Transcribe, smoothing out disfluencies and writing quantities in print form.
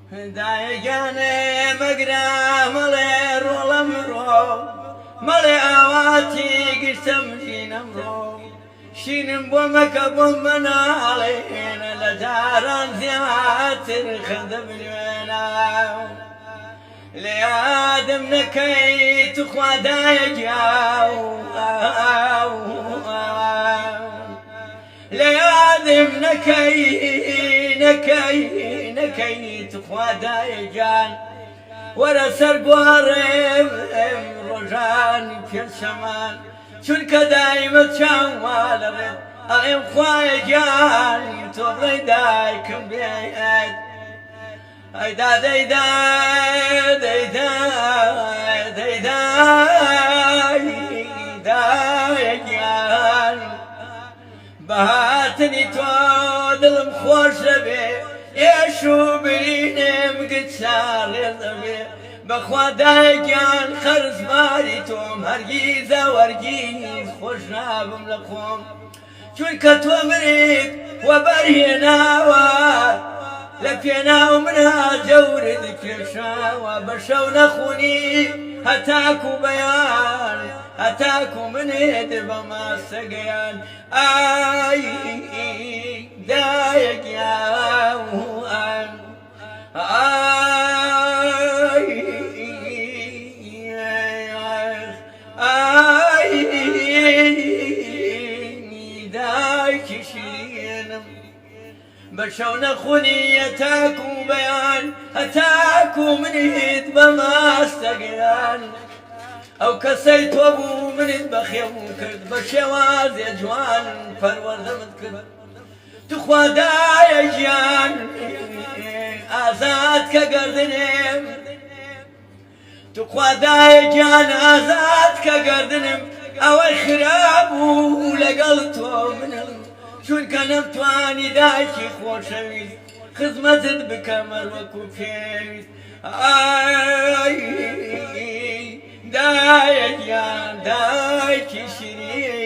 دایگانێ مەگرا مەڵێ ڕۆڵە مرۆ مەڵێ ئاواتی گشتم ژینەمڕۆ شینم بۆ مەکە بۆم مەناڵێنە لە جاران زیاتر خەندە بنوێنە لە یادم نەکەی تو خوادایەگیاو لە یادم نەکەی تو خوادایەگیان وەرە سەر گوارێم ڕۆژانی پێشەمان چونکە دایمە چاوما لەڕێم ئەڵێم خوایە گیان تۆ بڵێ دایکم بێت ئەیدا دەیدا دەیدا دەیدا دایە گیان بەهاتنی تۆ دڵم خۆش دەبێ ئێش و برینێم گچاڕێ دەبێ بەخوا دایگیان خەرزماری تۆم هەرگیزە وەرگیز خۆش نابم لە خۆم چونکە تۆ منیت وە بەرهێناوە لە پێناو منە جەورت کێشاوە بە شەو نەخوونی هەتاکو بەیان هەتاکو منێت بە ماسەگەیان ئای دایگیان بەشەو نەخوونی هەتاکو بەیان هەتاکو منیت بە ماستەگەیان ئەو کەسەی تۆ بوو منیت بەخێم کرد بە شێوازێ جوان پەروەردەمت کرد تو خوادایە ژیان ئازاد کە گەردنێم تو خوادایە گیان ئازاد کە گەردنم ئەوەی خراب بوو لەگەڵ تۆ منم چونکە نەمتوانی دایکی خۆشەویست خزمەتت بکەمە وەکو پێویست ئای دایە گیان دایکی شیرین